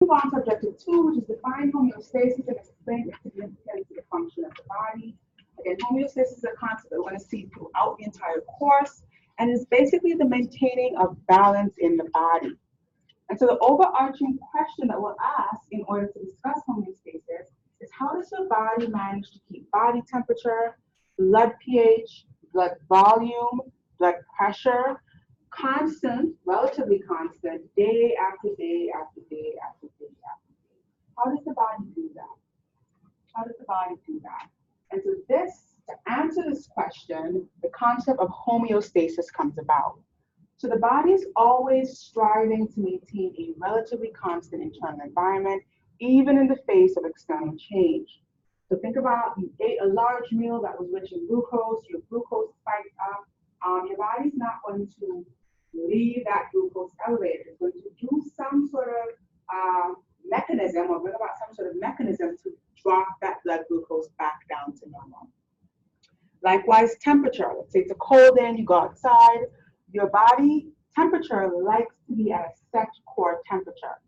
move on to objective 2, which is define homeostasis and explain the significance of the function of the body. Again, homeostasis is a concept that we're going to see throughout the entire course, and it's basically the maintaining of balance in the body. And so the overarching question that we'll ask in order to discuss homeostasis is, how does your body manage to keep body temperature, blood pH, blood volume, blood pressure constant, relatively constant, day after day after day after day after day? How does the body do that? How does the body do that? And so to answer this question, the concept of homeostasis comes about. So the body is always striving to maintain a relatively constant internal environment, even in the face of external change. So think about, you ate a large meal that was rich in glucose, your glucose spiked up. Your body's not going to leave that glucose elevated. It's going to do some sort of mechanism, or bring about some sort of mechanism to drop that blood glucose back down to normal. Likewise, temperature. Let's say it's a cold day and you go outside. Your body temperature likes to be at a set core temperature.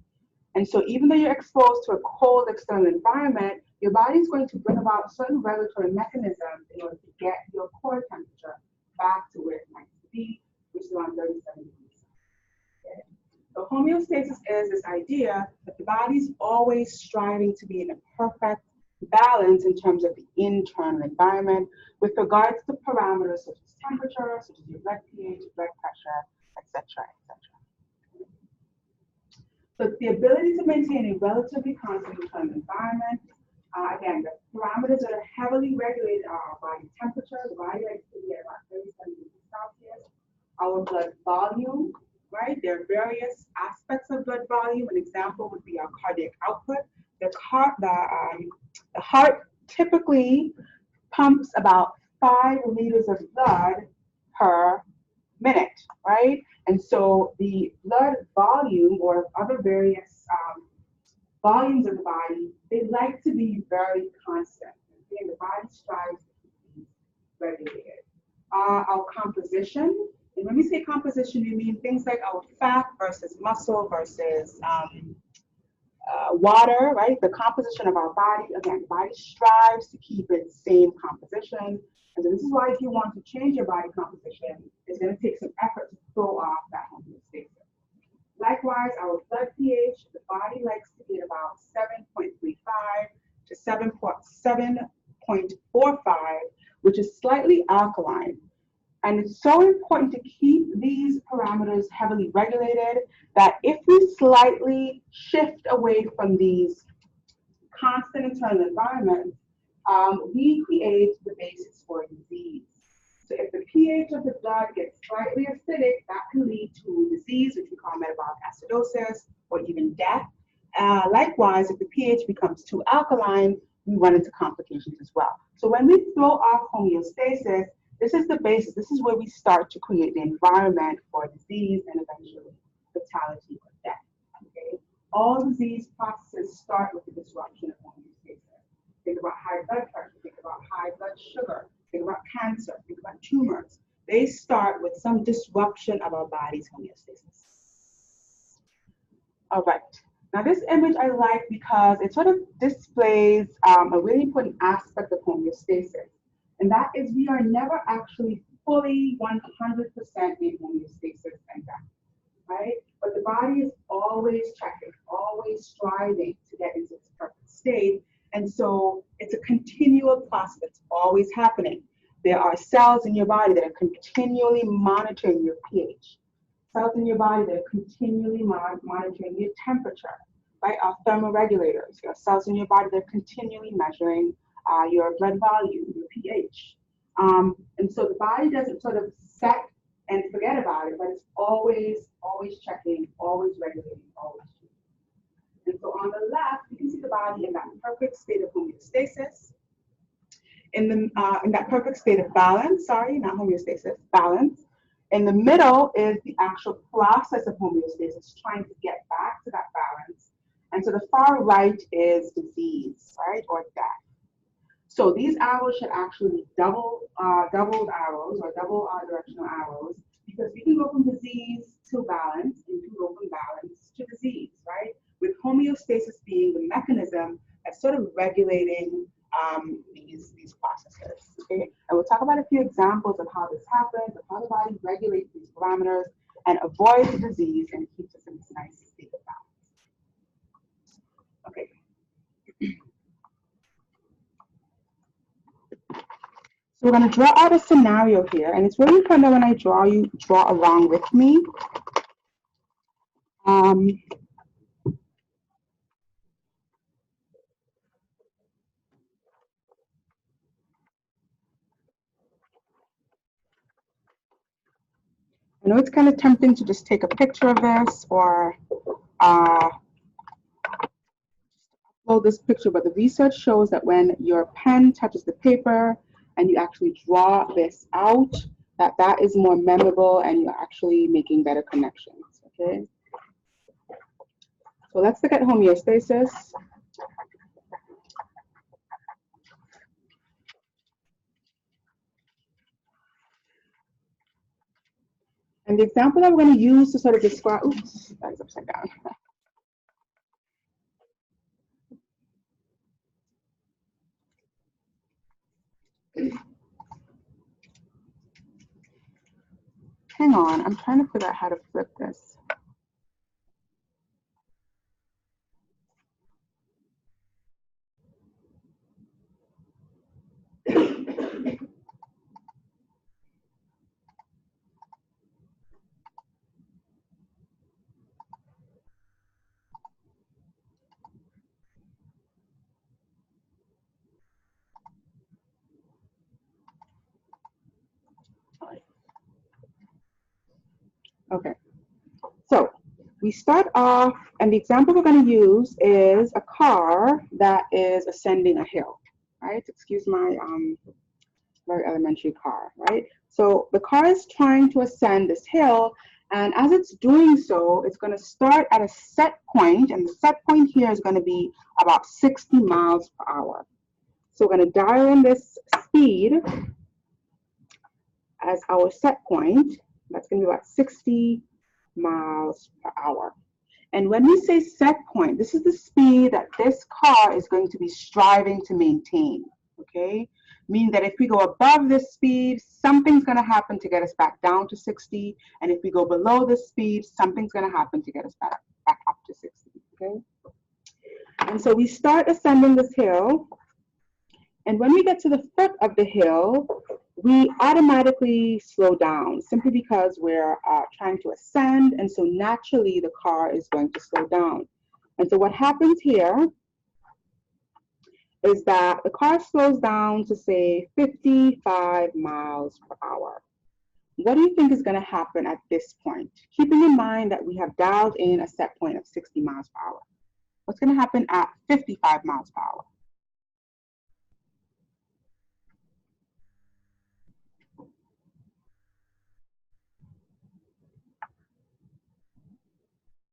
And so even though you're exposed to a cold external environment, your body is going to bring about certain regulatory mechanisms in order to get your core temperature back to where it needs to be, which is around 37 degrees. Okay. So homeostasis is this idea that the body is always striving to be in a perfect balance in terms of the internal environment with regards to parameters such as temperature, such as your blood pH, blood pressure, etc., etc. So it's the ability to maintain a relatively constant internal environment. Again, the parameters that are heavily regulated are our body temperature. The body likes to be at about 37 degrees Celsius. Our blood volume, right? There are various aspects of blood volume. An example would be our cardiac output. The heart typically pumps about 5 liters of blood per minute, right? And so the blood volume, or other various volumes of the body, they like to be very constant. Again, the body strives to be regulated. Our composition, and when we say composition, we mean things like our fat versus muscle versus water, right? The composition of our body, again, the body strives to keep its same composition. And so this is why if you want to change your body composition, it's going to take some effort to throw off that homeostasis. Likewise, our blood pH, the body likes to be at about 7.35 to 7.45, which is slightly alkaline. And it's so important to keep these parameters heavily regulated that if we slightly shift away from these constant internal environments, we create the basis for disease. So if the pH of the blood gets slightly acidic, that can lead to disease, which we call metabolic acidosis, or even death. Likewise, if the pH becomes too alkaline, we run into complications as well. So when we throw off homeostasis, this is the basis. This is where we start to create the environment for disease and eventually fatality or death. Okay? All disease processes start with the disruption of homeostasis. Think about high blood pressure, think about high blood sugar, think about cancer, think about tumors. They start with some disruption of our body's homeostasis. All right. Now this image I like because it sort of displays a really important aspect of homeostasis. And that is, we are never actually fully 100% in homeostasis and that, right? But the body is always checking, always striving to get into its perfect state. And so it's a continual process that's always happening. There are cells in your body that are continually monitoring your pH. Cells in your body that are continually monitoring your temperature, right? Our thermoregulators. There are cells in your body that are continually measuring your blood volume, your pH. And so the body doesn't sort of set and forget about it, but it's always checking, always regulating, always checking. And so on the left, you can see the body in that perfect state of homeostasis. In that perfect state of balance, sorry, not homeostasis, balance. In the middle is the actual process of homeostasis, trying to get back to that balance. And so the far right is disease, right, or death. So these arrows should actually be doubled arrows or double directional arrows, because we can go from disease to balance and we can go from balance to disease, right? with homeostasis being the mechanism that's sort of regulating these processes. Okay, and we'll talk about a few examples of how this happens, of how the body regulates these parameters and avoids disease and keeps us in this nice state of balance. Okay. So we're going to draw out a scenario here, and it's really important that when I draw, you draw along with me. I know it's kind of tempting to just take a picture of this or upload this picture, but the research shows that when your pen touches the paper and you actually draw this out, that is more memorable and you're actually making better connections, okay? So let's look at homeostasis. And the example that we're going to use to sort of describe, oops, that is upside down. Hang on, I'm trying to figure out how to flip this. Okay, so we start off, and the example we're going to use is a car that is ascending a hill, right? Excuse my very elementary car, right? So the car is trying to ascend this hill, and as it's doing so, it's going to start at a set point, and the set point here is going to be about 60 miles per hour. So we're going to dial in this speed as our set point. That's going to be about 60 miles per hour. And when we say set point, this is the speed that this car is going to be striving to maintain, okay? Meaning that if we go above this speed, something's going to happen to get us back down to 60. And if we go below this speed, something's going to happen to get us back up to 60, okay? And so we start ascending this hill. And when we get to the foot of the hill, we automatically slow down simply because we're trying to ascend. And so naturally, the car is going to slow down. And so what happens here is that the car slows down to, say, 55 miles per hour. What do you think is going to happen at this point? Keeping in mind that we have dialed in a set point of 60 miles per hour. What's going to happen at 55 miles per hour?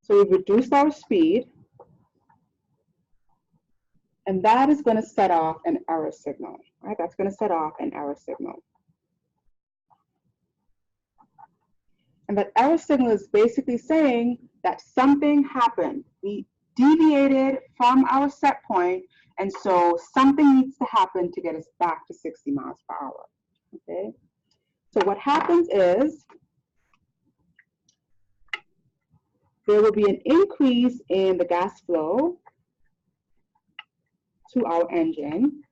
So we've reduced our speed, and that is going to set off an error signal, right? That's going to set off an error signal. And that error signal is basically saying that something happened. We deviated from our set point, and so something needs to happen to get us back to 60 miles per hour, okay? So what happens is there will be an increase in the gas flow to our engine,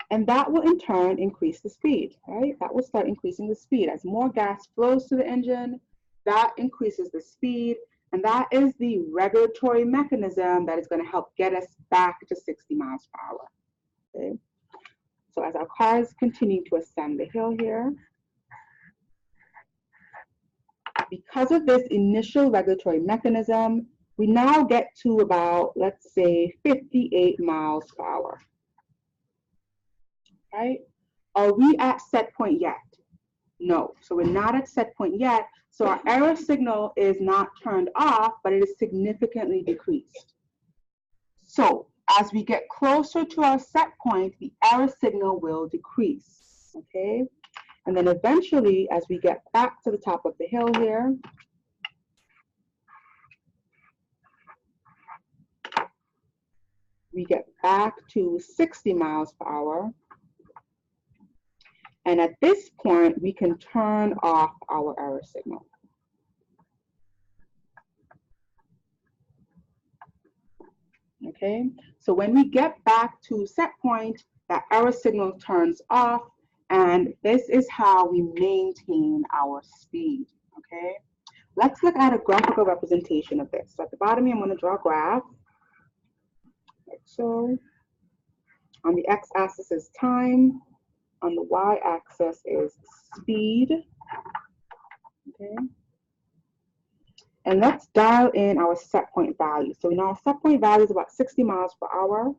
and that will in turn increase the speed, right? That will start increasing the speed. As more gas flows to the engine, that increases the speed, and that is the regulatory mechanism that is going to help get us back to 60 miles per hour, okay? So as our cars continue to ascend the hill here, because of this initial regulatory mechanism, we now get to about, let's say, 58 miles per hour, right? Are we at set point yet? No, so we're not at set point yet. So our error signal is not turned off, but it is significantly decreased. So as we get closer to our set point, the error signal will decrease, okay? And then eventually, as we get back to the top of the hill here, we get back to 60 miles per hour. And at this point, we can turn off our error signal. Okay, so when we get back to set point, that error signal turns off, and this is how we maintain our speed. Okay, let's look at a graphical representation of this. So at the bottom here, I'm going to draw a graph. Like so, on the x-axis is time, on the y-axis is speed. Okay. And let's dial in our set point value. So now our set point value is about 60 miles per hour.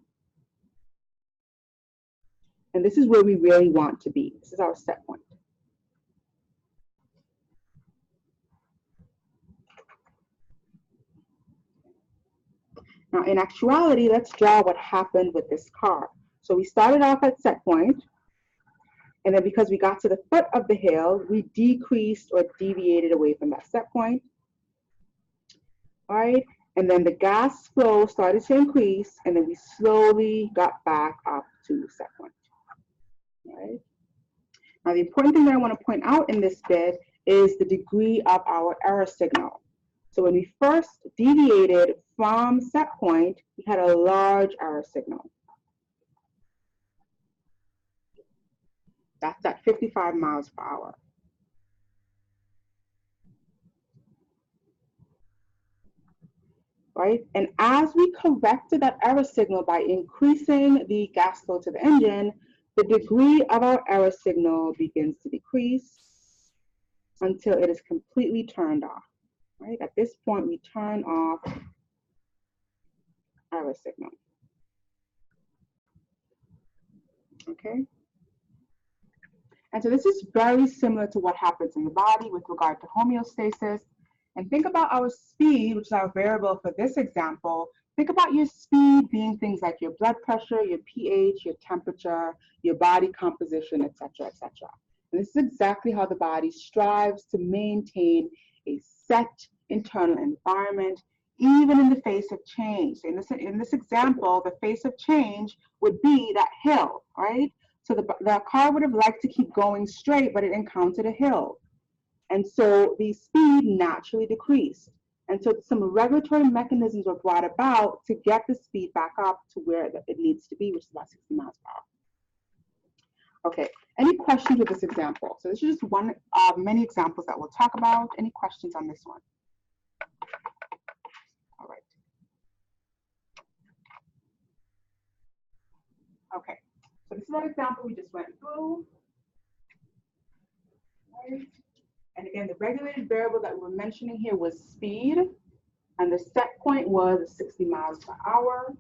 And this is where we really want to be. This is our set point. Now in actuality, let's draw what happened with this car. So we started off at set point, and then because we got to the foot of the hill, we decreased or deviated away from that set point. All right, and then the gas flow started to increase, and then we slowly got back up to set point. All right. Now the important thing that I want to point out in this bit is the degree of our error signal. So when we first deviated from set point, we had a large error signal. That's at 55 miles per hour. Right? And as we corrected that error signal by increasing the gas flow to the engine, the degree of our error signal begins to decrease until it is completely turned off. Right? At this point, we turn off error signal. Okay? And so this is very similar to what happens in the body with regard to homeostasis. And think about our speed, which is our variable for this example. Think about your speed being things like your blood pressure, your pH, your temperature, your body composition, et cetera, et cetera. And this is exactly how the body strives to maintain a set internal environment, even in the face of change. So in this example, the face of change would be that hill, right? So the car would have liked to keep going straight, but it encountered a hill. And so the speed naturally decreased. And so some regulatory mechanisms were brought about to get the speed back up to where it needs to be, which is about 60 miles per hour. Okay, any questions with this example? So this is just one of many examples that we'll talk about. Any questions on this one? All right. Okay, so this is that example we just went through. Right. And again, the regulated variable that we were mentioning here was speed, and the set point was 60 miles per hour.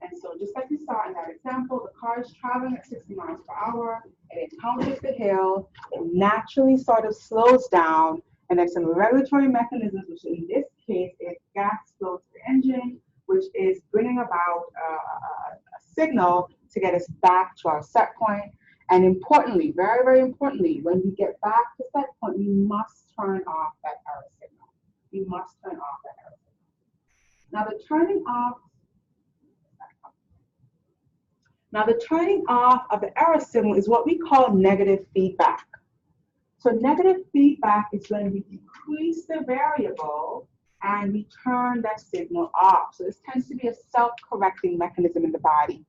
And so just like we saw in that example, the car is traveling at 60 miles per hour, it encounters the hill, it naturally sort of slows down, and then some regulatory mechanisms, which in this case is gas flow to the engine, which is bringing about a signal to get us back to our set point. And importantly, very, very importantly, when we get back to set point, we must turn off that error signal. We must turn off that error signal. Now the turning off of the error signal is what we call negative feedback. So negative feedback is when we decrease the variable and we turn that signal off. So this tends to be a self-correcting mechanism in the body.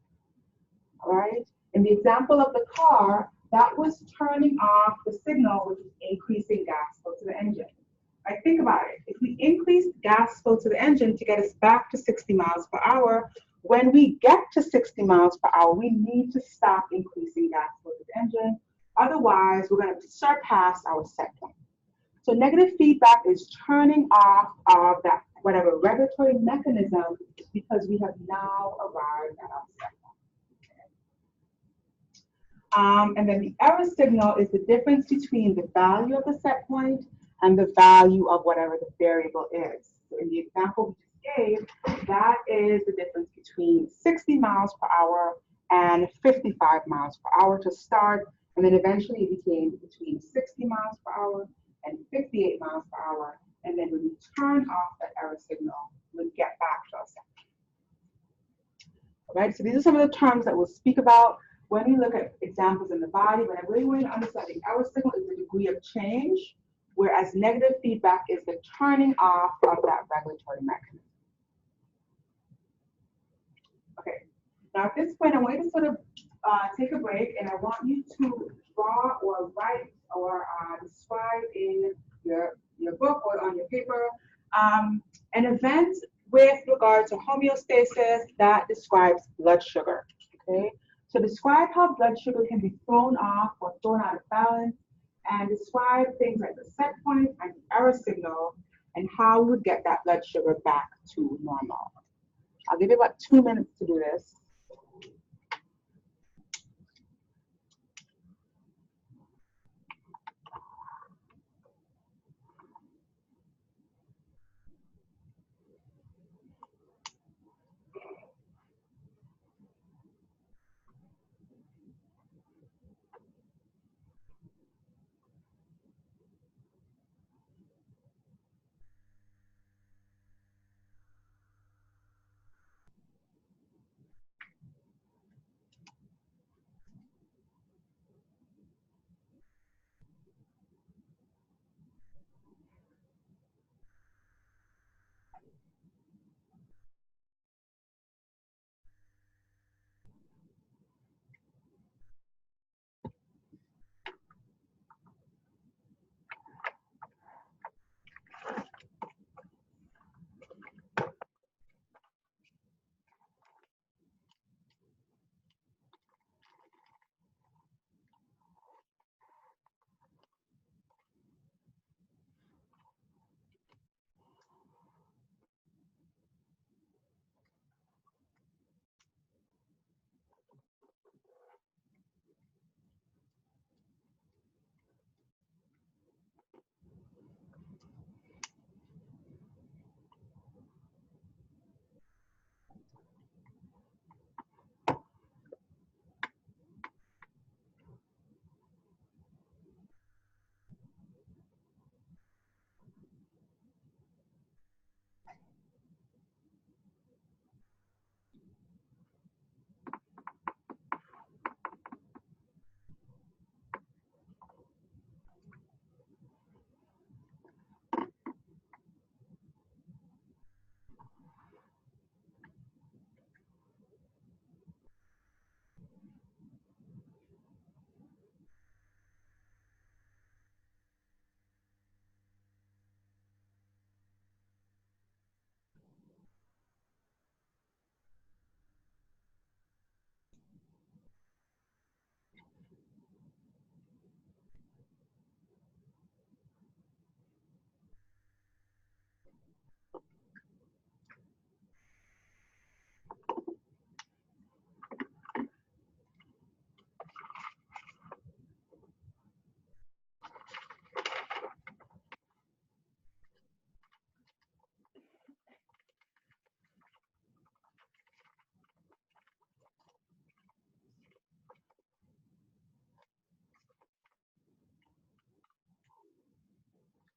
All right. In the example of the car, that was turning off the signal, which is increasing gas flow to the engine. Right? Think about it. If we increase gas flow to the engine to get us back to 60 miles per hour, when we get to 60 miles per hour, we need to stop increasing gas flow to the engine. Otherwise, we're going to surpass our set point. So negative feedback is turning off of that whatever regulatory mechanism because we have now arrived at our set point. And then the error signal is the difference between the value of the set point and the value of whatever the variable is. So in the example we just gave, that is the difference between 60 miles per hour and 55 miles per hour to start, and then eventually it became between 60 miles per hour and 58 miles per hour. And then when we turn off that error signal, we'll get back to our set point. right? So these are some of the terms that we'll speak about when we look at examples in the body. But I really want you to understand the error signal is the degree of change, whereas negative feedback is the turning off of that regulatory mechanism. Okay, now at this point, I want you to sort of take a break, and I want you to draw or write or describe in your book or on your paper an event with regard to homeostasis that describes blood sugar. Okay, so describe how blood sugar can be thrown off or thrown out of balance, and describe things like the set point and the error signal, and how we would get that blood sugar back to normal. I'll give you about 2 minutes to do this.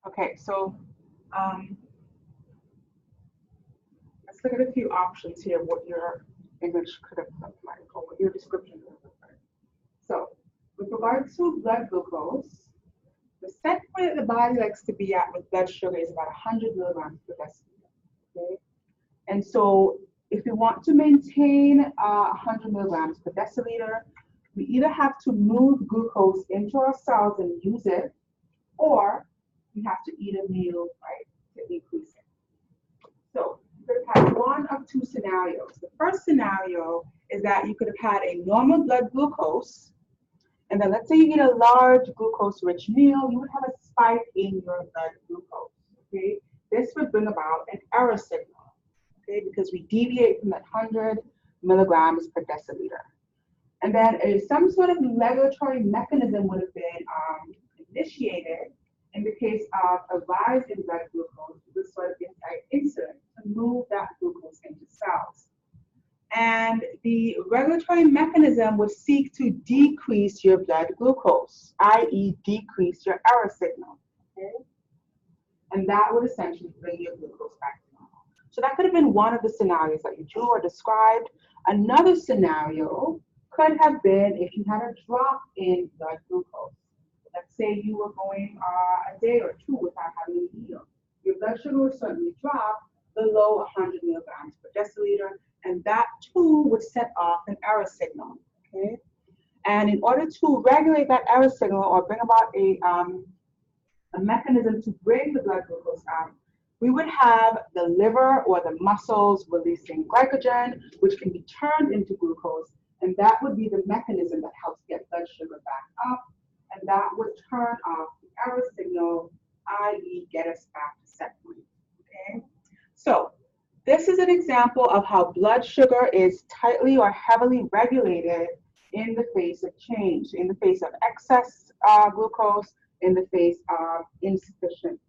Okay, so let's look at a few options here of what your image could have looked like, or what your description could have looked like. So, with regard to blood glucose, the set point that the body likes to be at with blood sugar is about 100 milligrams per deciliter. Okay, and so if we want to maintain 100 milligrams per deciliter, we either have to move glucose into our cells and use it, or we have to eat a meal, right, to increase it. So you could have had one of two scenarios. The first scenario is that you could have had a normal blood glucose, and then let's say you eat a large glucose-rich meal, you would have a spike in your blood glucose, okay? This would bring about an error signal, okay, because we deviate from that 100 milligrams per deciliter. And then some sort of regulatory mechanism would have been initiated in the case of a rise in blood glucose with sort of insulin to move that glucose into cells. And the regulatory mechanism would seek to decrease your blood glucose, i.e. decrease your error signal, okay? And that would essentially bring your glucose back to normal. So that could have been one of the scenarios that you drew or described. Another scenario could have been if you had a drop in blood glucose. Let's say you were going a day or two without having a meal. Your blood sugar would certainly drop below 100 milligrams per deciliter, and that too would set off an error signal. Okay? And in order to regulate that error signal or bring about a mechanism to bring the blood glucose out, we would have the liver or the muscles releasing glycogen, which can be turned into glucose, and that would be the mechanism that helps get blood sugar back up, and that would turn off the error signal, i.e. get us back to set point. Okay? So this is an example of how blood sugar is tightly or heavily regulated in the face of change, in the face of excess glucose, in the face of insufficient